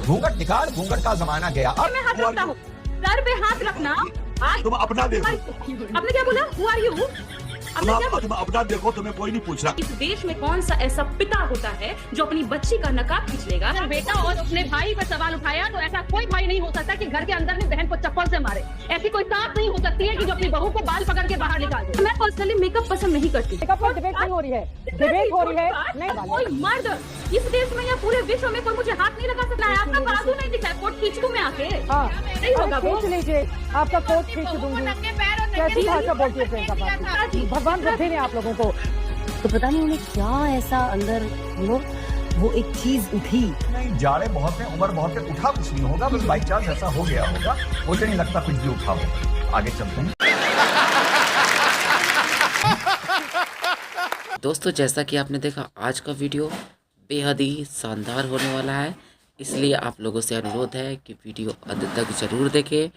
घूंघट निकाल, घूंघट का जमाना गया। अब मैं हाथ रखता हूँ, सर पे हाथ रखना। तुम अपना देखो। आपने क्या बोला? Who are you? तुम अपना देखो, तुम्हें कोई नहीं पूछ रहा। इस देश में कौन सा ऐसा पिता होता है जो अपनी बच्ची का नकाब खींच लेगा? अगर बेटा और अपने भाई पर सवाल उठाया तो ऐसा कोई भाई नहीं हो सकता कि घर के अंदर में बहन को चप्पल से मारे। ऐसी कोई सास नहीं हो सकती है कि जो अपनी बहू को बाल पकड़ के बाहर निकाल दे। मैं पर्सनली मेकअप पसंद नहीं करती। मेकअप पर डिबेट नहीं हो रही है, डिबेट हो रही है। नहीं, कोई मर्द इस देश में या पूरे विश्व में कोई मुझे हाथ नहीं लगा सकता है। आपका बाजू नहीं दिखा है, कोट खींच दूं मैं आके? नहीं होगा वो। खींच लीजिए, आपका कोट खींच दूंगी। कैसी भाषा बोलती है प्रियंका गांधी? भगवान रखे ने आप लोगों को। तो पता नहीं उन्हें क्या ऐसा अंदर वो एक चीज उठी। नहीं, जाड़े बहुत है, उम्र बहुत है, उठा कुछ नहीं होगा, बस बाई चांस ऐसा हो गया होगा। मुझे नहीं लगता कुछ भी उठा होगा। आगे चलते हैं। दोस्तों, जैसा कि आपने देखा, आज का वीडियो बेहद ही शानदार होने वाला है, इसलिए आप लोगों से अनुरोध है कि वीडियो अंत तक ज़रूर देखें।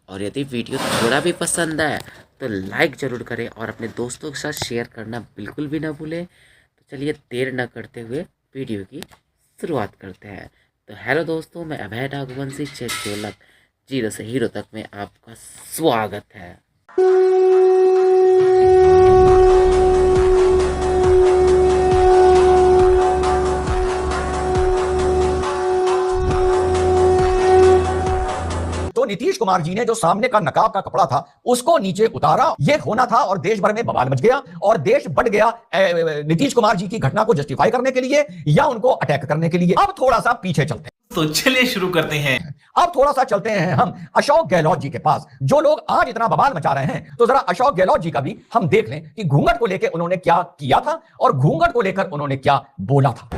और यदि वीडियो थोड़ा भी पसंद है तो लाइक ज़रूर करें और अपने दोस्तों के साथ शेयर करना बिल्कुल भी ना भूलें। तो चलिए देर न करते हुए वीडियो की शुरुआत करते हैं। तो हेलो दोस्तों, मैं अभय नागवंशी चेक जीरो से हीरो तक में आपका स्वागत है। तो नीतीश कुमार जी ने जो सामने का नकाब का कपड़ा था उसको नीचे उतारा, ये होना था और देश भर में बवाल मच गया और देश बढ़ गया नीतीश कुमार जी की घटना को जस्टिफाई करने के लिए या उनको अटैक करने के लिए। अब थोड़ा सा पीछे चलते हैं। तो चलिए शुरू करते हैं। अब थोड़ा सा चलते हैं हम अशोक गहलोत जी के पास। जो लोग आज इतना बवाल मचा रहे हैं, तो जरा अशोक गहलोत जी का भी हम देख लें कि घूंघट को लेकर उन्होंने क्या किया था और घूंघट को लेकर उन्होंने क्या बोला था।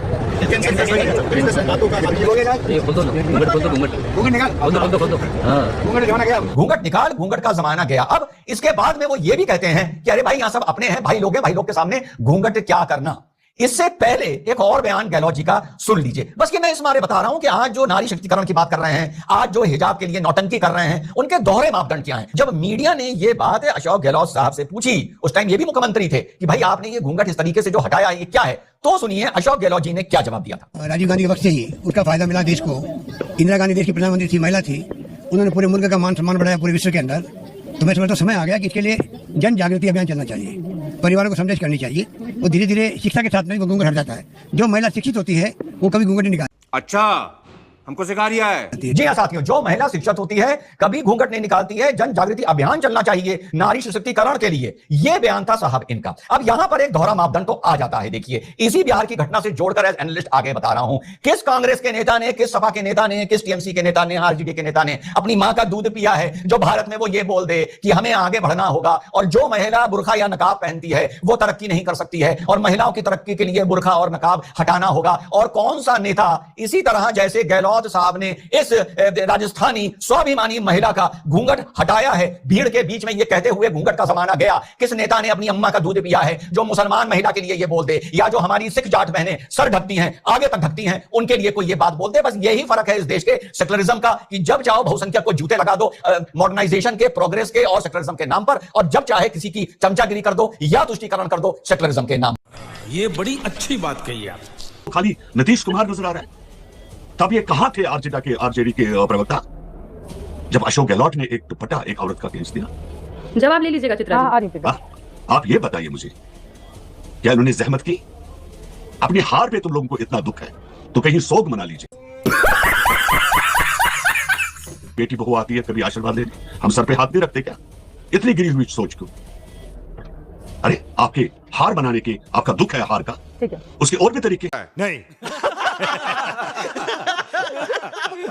घूंघट निकाल, घूंघट का जमाना गया। अब इसके बाद में वो ये भी कहते हैं कि अरे भाई यहाँ सब अपने हैं, भाई लोग हैं, भाई लोग के सामने घूंघट क्या करना। इससे पहले एक और बयान गहलोत जी का सुन लीजिए। बस कि मैं इस मारे बता रहा हूं कि आज जो नारी शक्तिकरण की बात कर रहे हैं, आज जो हिजाब के लिए नौटंकी कर रहे हैं, उनके दोहरे मापदंड क्या हैं। जब मीडिया ने ये बात अशोक गहलोत साहब से पूछी, उस टाइम ये भी मुख्यमंत्री थे, कि भाई आपने ये घूंघट इस तरीके से जो हटाया ये क्या है, तो सुनिए अशोक गहलोत जी ने क्या जवाब दिया था। राजीव गांधी के वक्त से ही उसका फायदा मिला देश को। इंदिरा गांधी देश की प्रधानमंत्री थी, महिला थी, उन्होंने पूरे मुल्क का मान सम्मान बढ़ाया पूरे विश्व के अंदर। तो मैं समझता हूं समय आ गया कि इसके लिए जन जागृति अभियान चलना चाहिए, परिवारों को संदेश करनी चाहिए। वो धीरे धीरे शिक्षा के साथ में वो घूंघट हट जाता है। जो महिला शिक्षित होती है वो कभी घूंघट नहीं निकालती। अच्छा, हमको सिखा रिया है। जी हाँ साथियों, जो महिला शिक्षित होती है कभी घूंघट नहीं निकालती है। जन जागृति अभियान चलना चाहिए नारी सशक्तिकरण के लिए, यह बयान था साहब इनका। अब यहां पर एक दोहरा मापदंड तो आ जाता है। देखिए, इसी बिहार की घटना से जोड़कर एज एनालिस्ट आगे बता रहा हूं, किस कांग्रेस के नेता ने, किस सपा के नेता ने, किस टीएमसी के नेता ने, आरजेडी के नेता ने अपनी मां का दूध पिया है जो भारत में वो ये बोल दे कि हमें आगे बढ़ना होगा और जो महिला बुर्खा या नकाब पहनती है वो तरक्की नहीं कर सकती है और महिलाओं की तरक्की के लिए बुर्खा और नकाब हटाना होगा। और कौन सा नेता इसी तरह जैसे गहलोत साहब ने इस राजस्थानी स्वाभिमानी महिला का घूंघट हटाया है, भीड़ के बीच में ये कहते हुए घूंघट का जमाना गया। किस नेता ने अपनी अम्मा का दूध पिया है जो मुसलमान महिला के लिए ये बोल दे, या जो हमारी सिख जाट बहनें सर ढकती हैं, आगे तक ढकती हैं, उनके लिए कोई ये बात बोल दे। बस यही फर्क है इस देश के सेकुलरिज्म का कि जब चाहो बहुसंख्यक को जूते लगा दो मॉडर्नाइजेशन के, प्रोग्रेस के और सेकुलरिज्म के नाम पर, और जब चाहे किसी की चमचागिरी कर दो या तुष्टीकरण कर दो सेकुलरिज्म के नाम। ये बड़ी अच्छी बात कही आप। खाली नीतीश कुमार नजर आ रहा है। तब ये कहां थे आरजेडी के प्रवक्ता जब अशोक गहलोत ने एक दुपट्टा एक औरत का भेज दिया? जवाब ले लीजिएगा चित्रा जी। आप ये बताइए मुझे, क्या इन्होंने जहमत की? अपनी हार पे तुम लोगों को इतना दुख है तो कहीं सोग मना लीजिए। बेटी बहू आती है कभी आशीर्वाद लेने, हम सर पे हाथ नहीं रखते क्या? इतनी गिरी हुई सोच क्यों? अरे आपके हार बनाने के, आपका दुख है हार का, ठीक है, उसके और भी तरीके नहीं।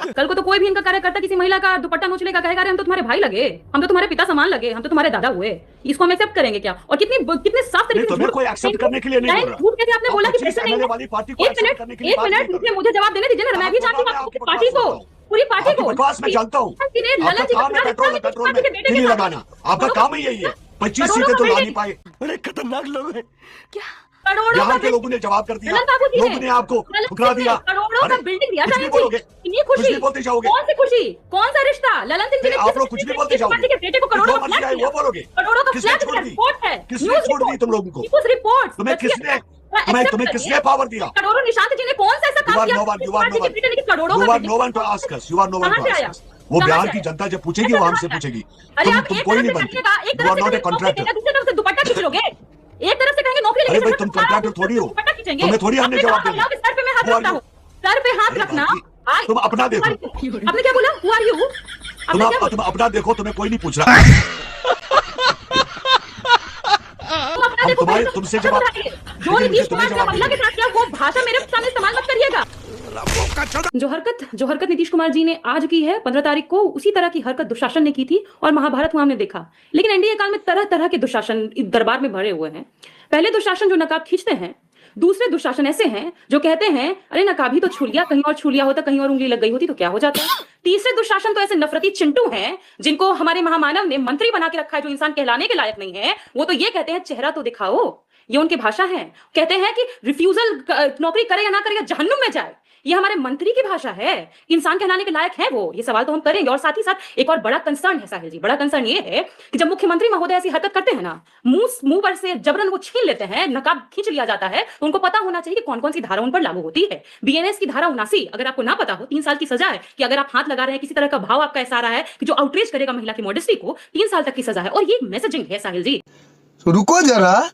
कल को तो कोई भी इनका कार्यकर्ता किसी महिला का दुपट्टा नोच लेगा, कहेगा हम तो तुम्हारे भाई लगे, हम तो तुम्हारे पिता समान लगे, हम तो तुम्हारे दादा हुए। इसको हम एक्सेप्ट करेंगे क्या? और कितने साफ तरीके से कोई एक्सेप्ट करने के लिए नहीं बोल रहा। झूठ कैसे आपने बोला कि प्रेशर नहीं है? एक मिनट मुझे जवाब देने दीजिए ना। मैं भी जानती हूं आपकी पार्टी को, पूरी पार्टी को मैं जानता हूं। पेट्रोल लगाना आपका काम ही यही है। 25 सीटें तो ला नहीं पाए। बड़े खतरनाक लोग हैं क्या? यहाँ के लोगों ने जवाब कर दिया, लोगों ने आपको ठुकरा दिया। करोड़ों का बिल्डिंग दिया था। इतनी खुशी, बोलते जाओगे? कौन सी खुशी, कौन सा रिश्ता? ललन सिंह जी ने आप लोग कुछ भी बोलते जाओगे? बेटे को करोड़ों का फ्लैट दिया, वो बोलोगे? करोड़ों का किसने फ्लैट छोड़ दी? रिपोर्ट है, किसने छोड़ दी तुम लोगों को? रिपोर्ट तुम्हें किसने तुम्हें किसने पावर दिया? करोड़ों निशांत जी ने कौन सा ऐसा काम किया? करोड़ों no one to ask us, you are no one to ask us. वो बिहार की जनता जब पूछेगी वो हमसे पूछेगी। तुम कोई नहीं बनती, you are not a contractor. दूसरी तरफ से दुपट्टा खींच लोगे, एक तरफ से कहेंगे नौकरी अरे भाई तुम कॉन्ट्रैक्टर थोड़ी हो, तुम्हें थोड़ी हमने जवाब देना। सर पे मैं हाथ रखता हूँ, सर पे हाथ रखना। तुम अपना देखो, आपने क्या बोला? Who are you? तुम अपना देखो, तुम्हें कोई नहीं पूछ रहा। तुमसे जवाब जो नीतीश कुमार ने महिला के साथ किया वो भाषा मेरे सामने इस्तेमाल मत करिएगा। जो हरकत नीतीश कुमार जी ने आज की है 15 तारीख को, उसी तरह की हरकत दुशासन ने की थी और महाभारत में हमने देखा। लेकिन एनडीए काल में तरह तरह के दुशासन दरबार में भरे हुए हैं। पहले दुशासन जो नकाब खींचते हैं, दूसरे दुशासन ऐसे हैं जो कहते हैं अरे नकाब ही तो छू लिया, कहीं और छू लिया होता, कहीं और उंगली लग गई होती तो क्या हो जाता। तीसरे दुशासन तो ऐसे नफरती चिंटू हैं जिनको हमारे महामानव ने मंत्री बना के रखा है, जो इंसान कहलाने के लायक नहीं है। वो तो ये कहते हैं चेहरा तो दिखाओ, ये उनकी भाषा है। कहते हैं कि रिफ्यूजल नौकरी करे या ना करे या जहन्नुम में जाए, ये हमारे मंत्री की भाषा है। इंसान कहलाने के लायक है वो? ये सवाल तो हम करेंगे। और साथ ही साथ एक और बड़ा कंसर्न है साहिल जी, बड़ा कंसर्न ये है कि जब मुख्यमंत्री महोदय ऐसी हरकत करते हैं ना, मुंह पर से जबरन वो छीन लेते हैं, नकाब खींच लिया जाता है, तो उनको पता होना चाहिए कि कौन कौन सी धारा उन पर लागू होती है। बीएनएस की धारा 79, अगर आपको ना पता हो, 3 साल की सजा है कि अगर आप हाथ लगा रहे हैं, किसी तरह का भाव आपका ऐसा आ रहा है कि जो आउटरीच करेगा महिला की मॉडेस्टी को, 3 साल तक की सजा है। और ये मैसेजिंग है साहिल जी। रुको जरा,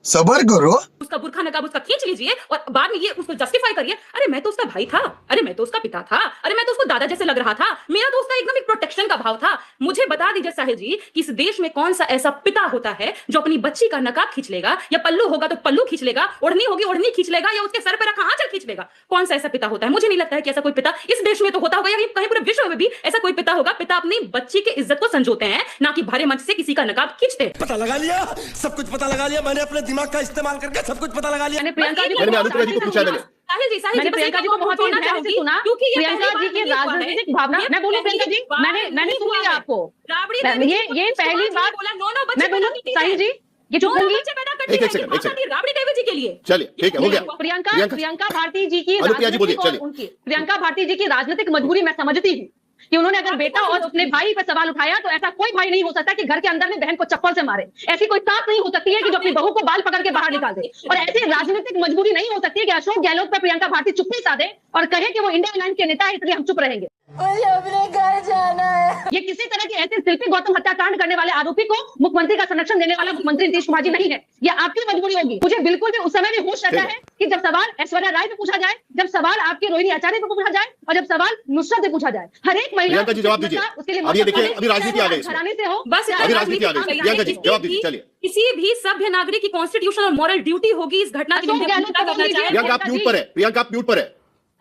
सबर करो। उसका बुरखा नकाब उसका खींच लीजिए और बाद में ये उसको जस्टिफाई करिए, अरे मैं तो उसका भाई था, अरे मैं तो उसका पिता था, अरे मैं तो उसको दादा जैसे लग रहा था, मेरा तो उसका एकदम एक प्रोटेक्शन का भाव था। मुझे बता दीजिए साहिल जी कि इस देश में कौन सा ऐसा पिता होता है जो अपनी बच्ची का नकाब खींच लेगा, या पल्लू होगा तो पल्लू खींच लेगा, ओढ़नी होगी ओढ़नी खींच लेगा, या उसके सर पर रखा आंचल खींच लेगा। कौन सा ऐसा पिता होता है? मुझे नहीं लगता है कि ऐसा कोई पिता इस देश में तो होता होगा, या कहीं पूरे विश्व में भी ऐसा कोई पिता होगा। पिता अपनी बच्ची की इज्जत को संजोते हैं, ना कि भरे मंच से किसी का नकाब खींचते हैं। पता लगा लिया, सब कुछ पता लगा लिया, मैंने अपने दिमाग का इस्तेमाल करके सब कुछ पता लगा लिया। मैंने प्रियंका जी को पूछा था। साहिल जी प्रियंका जी को बहुत ही ध्यान से सुना, क्योंकि प्रियंका जी की राजनीतिक भावना, मैं बोलूं प्रियंका जी, मैंने सुन लिया आपको, ये पहली बात मैं बोलूं साहिल जी, ये चुप होंगी राबड़ी देवी जी के लिए। चलिए ठीक है, हो गया। प्रियंका भारती जी की प्रियंका भारती जी की राजनीतिक मजबूरी मैं समझती हूँ कि उन्होंने अगर बेटा और अपने भाई पर सवाल उठाया तो ऐसा कोई भाई नहीं हो सकता कि घर के अंदर में बहन को चप्पल से मारे। ऐसी कोई सास नहीं हो सकती है कि जो अपनी बहू को बाल पकड़ के बाहर निकाल दे। और ऐसी राजनीतिक मजबूरी नहीं हो सकती है कि अशोक गहलोत पर प्रियंका भारती चुप्पी साधे और कहे कि वो इंडिया लाइन के नेता है इसलिए हम चुप रहेंगे। मुझे अपने घर जाना है। ये किसी तरह की ऐसे शिल्पी गौतम हत्याकांड करने वाले आरोपी को मुख्यमंत्री का संरक्षण देने वाला मुख्यमंत्री नीतीश कुमार जी नहीं है, ये आपकी मजबूरी होगी। मुझे बिल्कुल भी उस समय भी होश रहता है कि जब सवाल ऐश्वर्या राय पे पूछा जाए, जब सवाल आपकी रोहिणी आचार्य पे पूछा जाए, और जब सवाल नुसरत से पूछा जाए, हर एक महिला उसके लिए अभी राजनीति आ गई, घराने से हो, बस अभी राजनीति आ गई। प्रियंका जी जवाब दीजिए। चलिए, किसी भी सभ्य नागरिक की कॉन्स्टिट्यूशनल और मॉरल ड्यूटी होगी इस घटना की प्रियंका आप म्यूट पर है, प्रियंका आप म्यूट पर है,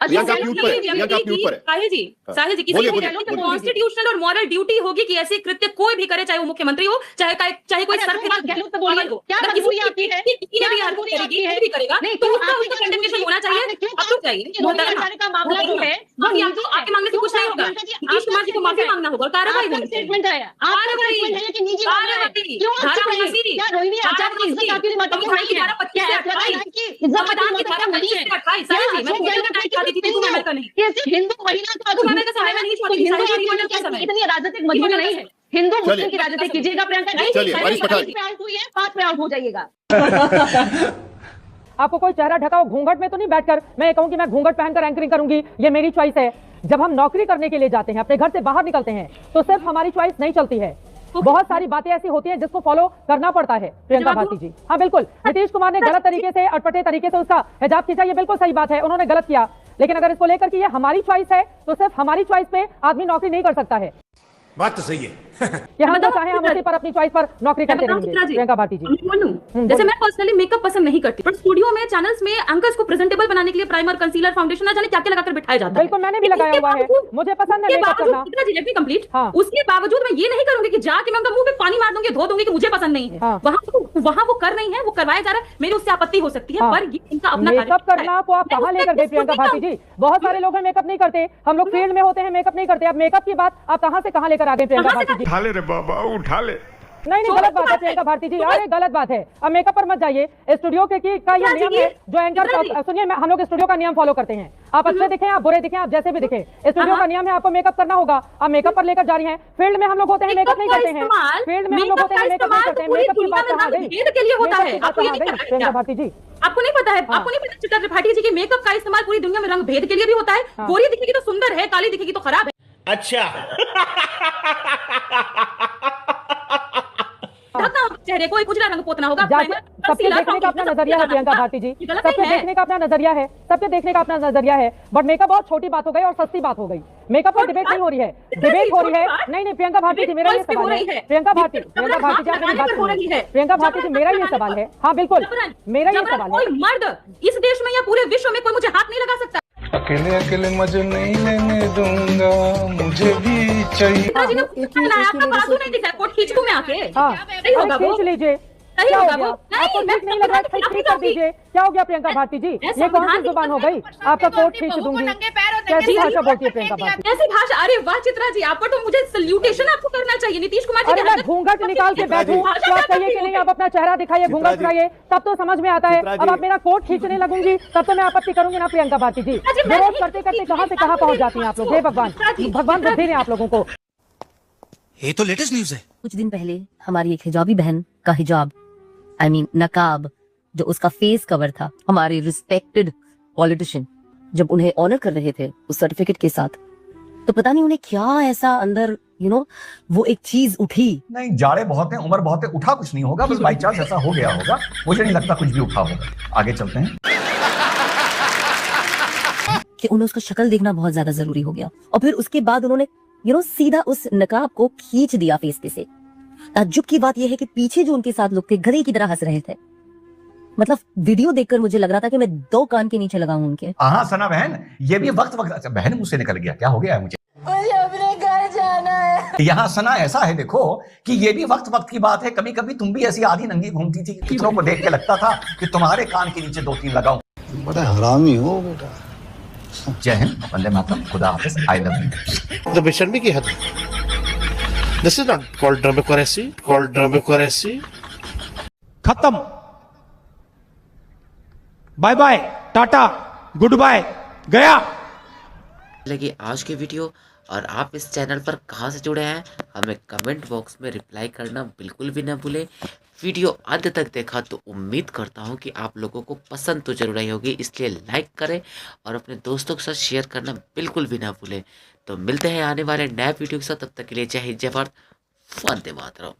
प्रियंका म्यूट पर है, प्रियंका म्यूट पर है। साहिल जी किसी कॉन्स्टिट्यूशनल और मॉरल ड्यूटी होगी कि ऐसे कृत्य कोई भी करे, चाहे वो मुख्यमंत्री हो, चाहे कोई सरकार गहलोत बोलिए हो, क्या मजबूरी आपकी है? किसी ने भी मजबूरी आपकी है, भी करेगा तो उसका कंडेमनेशन होना चाहिए। अब तो चाहिए का मामला जो है वो आपके मांगने से कुछ नहीं होगा। नीतीश कुमार जी को माफी मांगना होगा और कार्रवाई होनी चाहिए। स्टेटमेंट है, कार्रवाई है कि निजी कार्रवाई क्यों क्या रोहिणी आचार्य की इज्जत आपके लिए मतलब भाई की धारा 25 से 28 की इज्जत मतदान की धारा 25 से 28 साहिल जी हिंदू महिला इतनी राजनीतिक मजबूरी नहीं है। हिंदू मुस्लिम की राजनीति कीजिएगा प्रियंका जी, बात पे आउट हो जाइएगा। आपको कोई चेहरा ढका हो घूंघट में तो नहीं बैठकर मैं ये कहूं कि मैं घूंघट पहनकर एंकरिंग करूंगी, ये मेरी चॉइस है। जब हम नौकरी करने के लिए जाते हैं, अपने घर से बाहर निकलते हैं, तो सिर्फ हमारी चॉइस नहीं चलती है, बहुत सारी बातें ऐसी होती हैं जिसको फॉलो करना पड़ता है। प्रियंका भारती जी, हाँ बिल्कुल, नीतीश कुमार ने गलत तरीके से अटपटे तरीके से उसका हिजाब खींचा, ये बिल्कुल सही बात है, उन्होंने गलत किया। लेकिन अगर इसको लेकर कि ये हमारी चॉइस है तो सिर्फ हमारी चॉइस पे आदमी नौकरी नहीं कर सकता है। बात तो सही है। कि हम जो चाहे हम उसी पर अपनी चॉइस पर नौकरी करते रहेंगे। प्रियंका भारती जी, जैसे मैं पर्सनली मेकअप पसंद नहीं करती, पर स्टूडियो में चैनल्स में एंकर्स को प्रेजेंटेबल बनाने के लिए प्राइमर, कंसीलर, फाउंडेशन ना जाने क्या क्या लगाकर बिठाया जाता है। बिल्कुल, मैंने भी लगाया हुआ है, मुझे पसंद है मेकअप करना। Let me complete. उसके बावजूद मैं ये नहीं करूंगी कि जाके मैं उनका मुंह पे पानी मार दूंगी, धो दूंगी कि मुझे पसंद नहीं है। वहां वो कर रही है, वो करवाया जा रहा है, मेरी उससे आपत्ति हो सकती है, पर ये इनका अपना मेकअप करना को आप कहां लेकर गए प्रियंका भारती जी? बहुत सारे लोग मेकअप नहीं करते, हम लोग फील्ड में होते हैं, मेकअप नहीं करते। अब मेकअप की बात आप कहां से कहां लेकर आ गए प्रियंका भारती जी? उठा ले रे बाबा, उठा ले। नहीं, गलत बात है प्रियंका भारती जी, अरे गलत बात है। अब मेकअप पर मत जाइए। स्टूडियो का ये नियम है जो एंकर, सुनिए, हम लोग स्टूडियो का नियम फॉलो करते हैं। आप अच्छे दिखें, आप बुरे दिखें, आप जैसे भी दिखें, स्टूडियो का नियम है आपको मेकअप करना होगा। आप मेकअप पर लेकर जा रही हैं। फील्ड में हम लोग होते हैं मेकअप नहीं करते हैं, फील्ड में हम लोग होते हैं मेकअप नहीं करते हैं। मेकअप की बात कहां गई प्रियंका भारती जी? आपको नहीं पता है, आपको नहीं पता चित्रा त्रिपाठी जी के मेकअप का इस्तेमाल पूरी दुनिया में रंग भेद के लिए भी होता है। गोरी दिखेगी तो सुंदर है, काली दिखेगी तो खराब है। अच्छा ढकना होगा चेहरे को, उजला रंग पोतना होगा। सबके देखने का अपना नजरिया है प्रियंका भारती जी, सबके देखने का अपना नजरिया है, सबके देखने का अपना नजरिया है। बट मेकअप बहुत छोटी बात हो गई और सस्ती बात हो गई। मेकअप पर डिबेट नहीं हो रही है, डिबेट हो रही है। नहीं प्रियंका भारती जी, मेरा ये सवाल है, प्रियंका भारती जी आप मेरी बात सुनिए। प्रियंका भारती जी, मेरा ये सवाल है, हाँ बिल्कुल मेरा ये सवाल है, कोई मर्द इस देश में या पूरे विश्व में कोई मुझे हाथ नहीं लगा सकता। अकेले अकेले मजे नहीं लेने दूंगा, मुझे भी चाहिए। आपका बाजू नहीं दिखा, कोट खींच दूं मैं आके? नहीं होगा वो, खींच लीजिए। क्या हो गया? आपको ठीक नहीं लग रहा है, ठीक कर दीजिए। क्या हो गया प्रियंका भारती जी, ये कौन सी जुबान हो गई? आपका कोट खींच दूंगी, कैसी भाषा बोलती है प्रियंका भारती? कैसी भाषा? अरे वाह चित्रा जी, आप पर तो मुझे सल्यूटेशन आपको करना चाहिए। नीतीश कुमार जी, अरे मैं घूंघट निकाल के बैठूं तो आप कहिए कि नहीं आप अपना चेहरा दिखाइए, घूंघट उठाइए, तब तो समझ में आता है। अब आप मेरा कोट खींचने लगूंगी तब तो मैं आपत्ति करूंगी ना प्रियंका भारती जी। विरोध करते करते कहां से कहां पहुंच जाती हैं आप लोग। हे भगवान, भगवान बुद्धि दें आप लोगों को। ये तो लेटेस्ट न्यूज है। कुछ दिन पहले हमारी एक हिजाबी बहन का हिजाब नकाब, जो उसका फेस कवर था, हमारे रिस्पेक्टेड पॉलिटिशियन जब उन्हें ऑनर कर रहे थे उस सर्टिफिकेट के साथ, तो पता नहीं उन्हें क्या ऐसा अंदर वो एक चीज उठी। नहीं, जाड़े बहुत हैं, उम्र बहुत है, उठा कुछ नहीं होगा, बस बाई चांस ऐसा हो गया होगा। मुझे नहीं लगता कुछ भी उठा होगा। आगे चलते हैं कि उन्हें उसका शक्ल देखना बहुत ज्यादा जरूरी हो गया, और फिर उसके बाद उन्होंने सीधा उस नकाब को खींच दिया फेस पे से। ताज्जुब की बात यह है कि पीछे जो उनके साथ लोग थे गधे की तरह हंस रहे थे। मतलब वीडियो देखकर मुझे लग रहा था कि मैं 2 कान के नीचे लगाऊं उनके। हाँ सना बहन, ये भी वक्त अच्छा, बहन मुझसे निकल गया, क्या हो गया है मुझे अपने घर जाना है। यहाँ सना ऐसा है देखो कि ये भी वक्त की बात है। कभी कभी तुम भी ऐसी आधी नंगी घूमती थी, कितनों को देख के लगता था कि तुम्हारे कान के नीचे 2-3 लगाऊं। बड़ा हरामी हो बेटा। जय हिंद, वंदे मातरम, खुदा हाफिज, आई लव यू। तो बेशर्मी की हद। This is not called democracy, called democracy. खत्म, bye bye, tata, good bye, गया। लगी आज की वीडियो और आप इस चैनल पर कहाँ से जुड़े हैं, हमें कमेंट बॉक्स में रिप्लाई करना बिल्कुल भी ना भूलें। वीडियो अंत तक देखा तो उम्मीद करता हूँ कि आप लोगों को पसंद तो जरूर आई होगी, इसलिए लाइक करें और अपने दोस्तों के साथ शेयर करना बिल्कुल भी ना भूलें। तो मिलते हैं आने वाले नए वीडियो के साथ, तब तक के लिए जय हिंद, जय भारत, वंदे मातरम।